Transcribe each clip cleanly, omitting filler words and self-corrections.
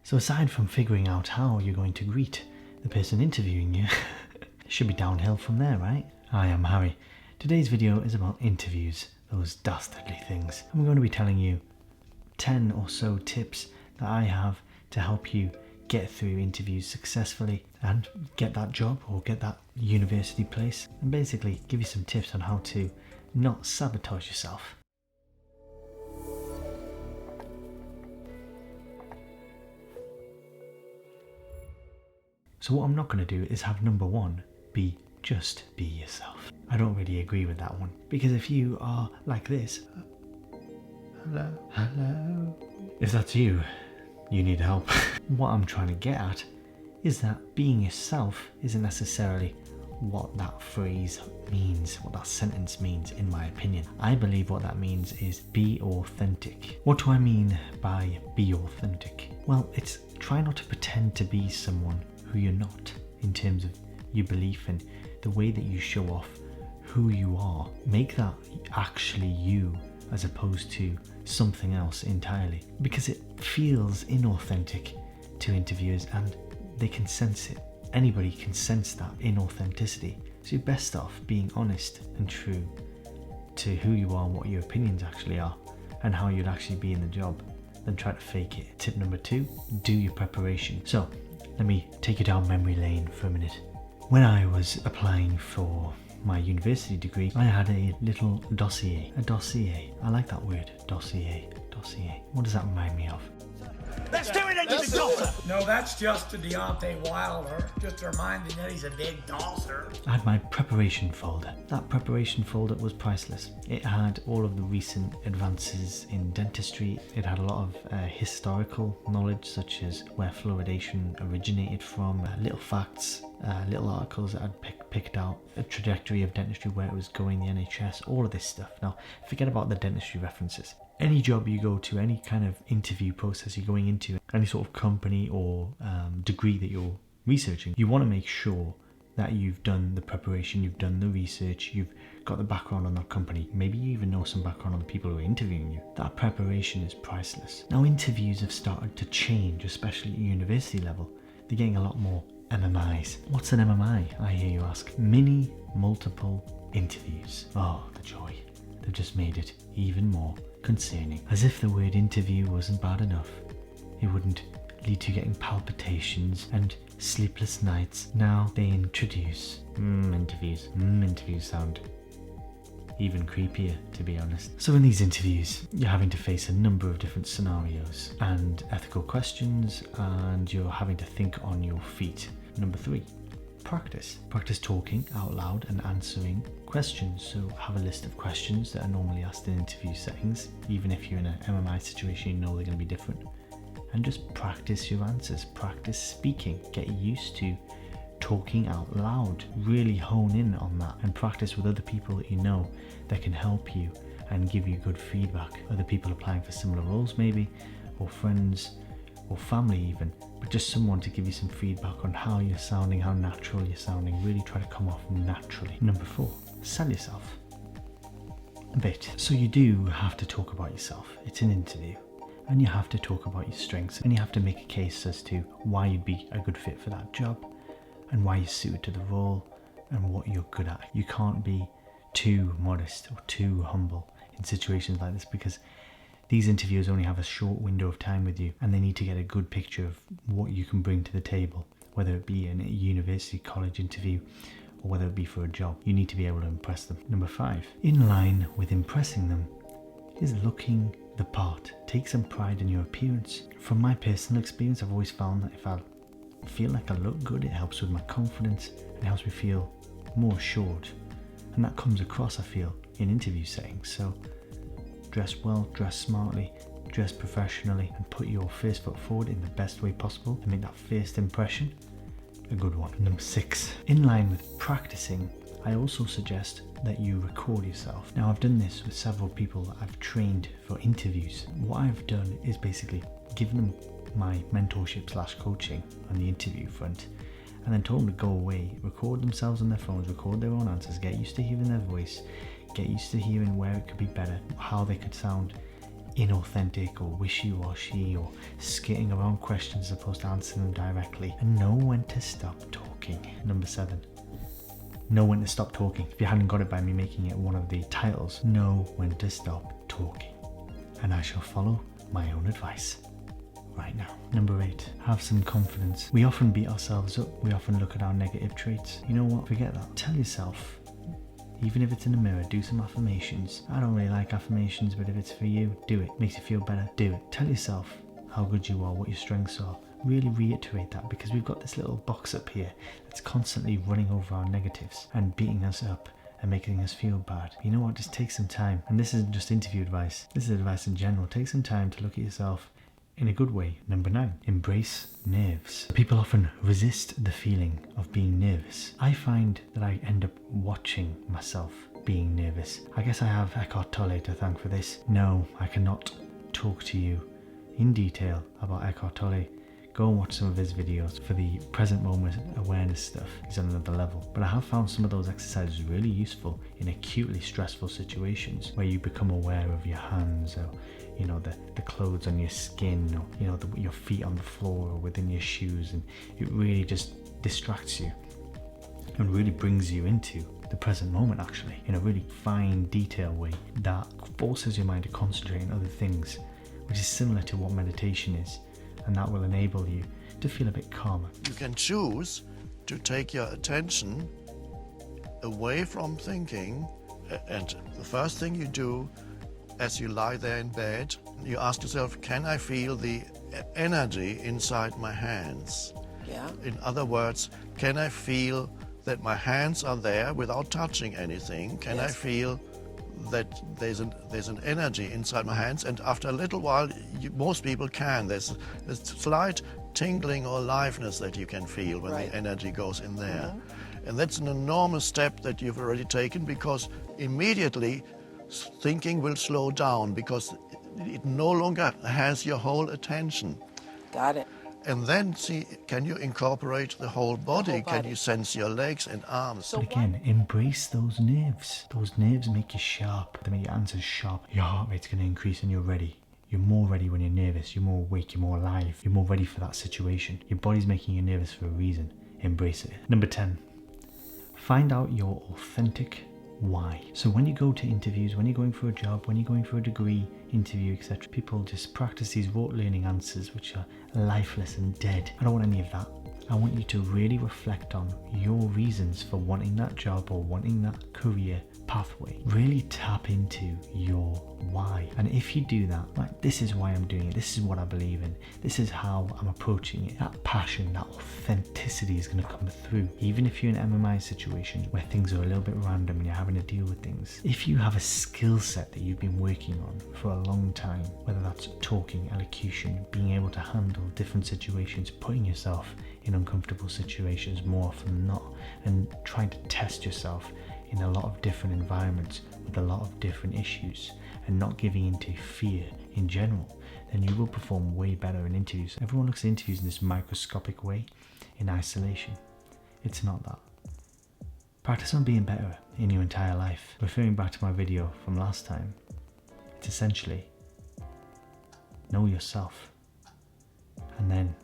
So aside from figuring out how you're going to greet the person interviewing you, it should be downhill from there, right? Hi, I'm Harry. Today's video is about interviews, those dastardly things. I'm going to be telling you 10 or so tips that I have to help you get through interviews successfully and get that job or get that university place, and basically give you some tips on how to not sabotage yourself. So what I'm not going to do is have number one be just be yourself. I don't really agree with that one, because if you are like this, hello, if that's you, you need help. What I'm trying to get at is that being yourself isn't necessarily what that phrase means, what that sentence means, in my opinion. I believe what that means is be authentic. What do I mean by be authentic? Well, it's try not to pretend to be someone who you're not, in terms of your belief and the way that you show off who you are. Make that actually you, as opposed to something else entirely, because it feels inauthentic to interviewers and they can sense it. Anybody can sense that inauthenticity. So you're best off being honest and true to who you are and what your opinions actually are and how you'd actually be in the job, than try to fake it. Tip number two, do your preparation. So let me take you down memory lane for a minute. When I was applying for my university degree, I had a little dossier. A dossier. I like that word, dossier. Dossier. What does that remind me of? Let's do it into the dosser! No, that's just a Deontay Wilder. Just reminding that he's a big dosser. I had my preparation folder. That preparation folder was priceless. It had all of the recent advances in dentistry. It had a lot of historical knowledge, such as where fluoridation originated from, little facts, little articles that I'd picked out, a trajectory of dentistry, where it was going, the NHS, all of this stuff. Now, forget about the dentistry references. Any job you go to, any kind of interview process you're going into, any sort of company or degree that you're researching, you want to make sure that you've done the preparation, you've done the research, you've got the background on that company. Maybe you even know some background on the people who are interviewing you. That preparation is priceless. Now, interviews have started to change, especially at university level. They're getting a lot more MMIs. What's an MMI, I hear you ask? Mini multiple interviews. Oh, the joy. They've just made it even more concerning. As if the word interview wasn't bad enough. It wouldn't lead to getting palpitations and sleepless nights. Now they introduce interviews. Interviews sound even creepier, to be honest. So in these interviews, you're having to face a number of different scenarios and ethical questions, and you're having to think on your feet. Number three, practice. Practice talking out loud and answering questions. So have a list of questions that are normally asked in interview settings. Even if you're in an MMI situation, you know they're going to be different. And just practice your answers. Practice speaking. Get used to talking out loud. Really hone in on that and practice with other people that you know that can help you and give you good feedback. Other people applying for similar roles maybe, or friends, or family even, but just someone to give you some feedback on how you're sounding, how natural you're sounding. Really try to come off naturally. Number four, sell yourself a bit. So you do have to talk about yourself. It's an interview, and you have to talk about your strengths, and you have to make a case as to why you'd be a good fit for that job and why you're suited to the role and what you're good at. You can't be too modest or too humble in situations like this, because these interviewers only have a short window of time with you, and they need to get a good picture of what you can bring to the table, whether it be in a university, college interview, or whether it be for a job. You need to be able to impress them. Number five, in line with impressing them is looking the part. Take some pride in your appearance. From my personal experience, I've always found that if I feel like I look good, it helps with my confidence and it helps me feel more assured. And that comes across, I feel, in interview settings. So dress well, dress smartly, dress professionally, and put your first foot forward in the best way possible to make that first impression a good one. Number six, in line with practicing, I also suggest that you record yourself. Now, I've done this with several people that I've trained for interviews. What I've done is basically given them my mentorship / coaching on the interview front, and then told them to go away, record themselves on their phones, record their own answers, get used to hearing their voice, get used to hearing where it could be better, how they could sound inauthentic or wishy-washy or skitting around questions as opposed to answering them directly. And know when to stop talking. Number 7. Know when to stop talking. If you hadn't got it by me making it one of the titles, know when to stop talking. And I shall follow my own advice right now. Number 8, have some confidence. We often beat ourselves up. We often look at our negative traits. You know what? Forget that. Tell yourself, even if it's in the mirror, do some affirmations. I don't really like affirmations, but if it's for you, do it. Makes you feel better, do it. Tell yourself how good you are, what your strengths are. Really reiterate that, because we've got this little box up here that's constantly running over our negatives and beating us up and making us feel bad. You know what? Just take some time. And this isn't just interview advice. This is advice in general. Take some time to look at yourself in a good way. Number 9, embrace nerves. People often resist the feeling of being nervous. I find that I end up watching myself being nervous. I guess I have Eckhart Tolle to thank for this. No, I cannot talk to you in detail about Eckhart Tolle. Go and watch some of his videos. For the present moment awareness stuff, he's on another level. But I have found some of those exercises really useful in acutely stressful situations where you become aware of your hands, or you know, the clothes on your skin, or you know, your feet on the floor or within your shoes, and it really just distracts you and really brings you into the present moment, actually, in a really fine detail way that forces your mind to concentrate on other things, which is similar to what meditation is. And that will enable you to feel a bit calmer. You can choose to take your attention away from thinking, and the first thing you do as you lie there in bed, you ask yourself, can I feel the energy inside my hands? Yeah. In other words, can I feel that my hands are there without touching anything? Can I feel that there's an energy inside my hands? And after a little while, most people can. There's a slight tingling or aliveness that you can feel when the energy goes in there. And that's an enormous step that you've already taken, because immediately thinking will slow down, because it no longer has your whole attention. Got it. And then see, can you incorporate the whole body? Can you sense your legs and arms? But again, embrace those nerves. Those nerves make you sharp. They make your answers sharp. Your heart rate's going to increase and you're ready. You're more ready when you're nervous. You're more awake. You're more alive. You're more ready for that situation. Your body's making you nervous for a reason. Embrace it. Number 10, find out your authentic why. So when you go to interviews, when you're going for a job, when you're going for a degree interview, etc., people just practice these rote learning answers which are lifeless and dead. I don't want any of that. I want you to really reflect on your reasons for wanting that job or wanting that career pathway. Really tap into your why. And if you do that, like, this is why I'm doing it, this is what I believe in, this is how I'm approaching it, that passion, that authenticity is going to come through. Even if you're in an MMI situation where things are a little bit random and you're having to deal with things, if you have a skill set that you've been working on for a long time, whether that's talking, elocution, being able to handle different situations, putting yourself in uncomfortable situations more often than not, and trying to test yourself in a lot of different environments with a lot of different issues, and not giving into fear in general, then you will perform way better in interviews. Everyone looks at interviews in this microscopic way, in isolation. It's not that. Practice on being better in your entire life. Referring back to my video from last time, it's essentially know yourself, and then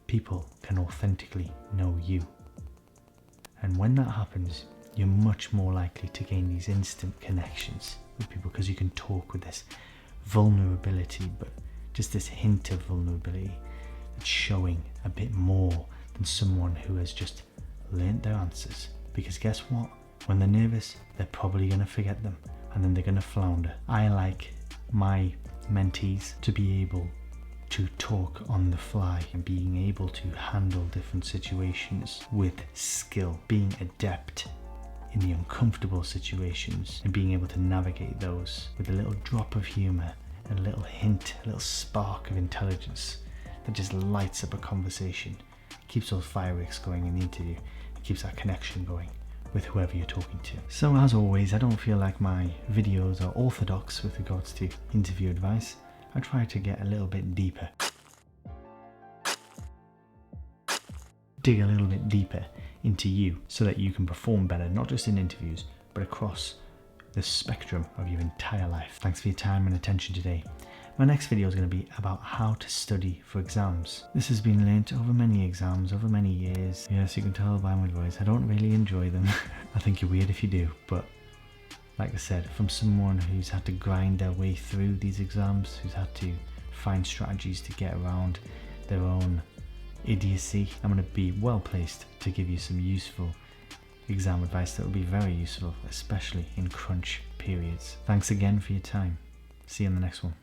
people can authentically know you. And when that happens, you're much more likely to gain these instant connections with people, because you can talk with this vulnerability, but just this hint of vulnerability that's showing a bit more than someone who has just learnt their answers. Because guess what? When they're nervous, they're probably going to forget them, and then they're going to flounder. I like my mentees to be able to talk on the fly and being able to handle different situations with skill, being adept in the uncomfortable situations and being able to navigate those with a little drop of humour, a little hint, a little spark of intelligence that just lights up a conversation, keeps those fireworks going in the interview, and keeps that connection going with whoever you're talking to. So as always, I don't feel like my videos are orthodox with regards to interview advice. I try to get a little bit deeper, dig a little bit deeper into you, so that you can perform better, not just in interviews, but across the spectrum of your entire life. Thanks for your time and attention today. My next video is going to be about how to study for exams. This has been learnt over many exams, over many years. Yes, you can tell by my voice, I don't really enjoy them. I think you're weird if you do, but like I said, from someone who's had to grind their way through these exams, who's had to find strategies to get around their own idiocy, I'm going to be well placed to give you some useful exam advice that will be very useful, especially in crunch periods. Thanks again for your time. See you in the next one.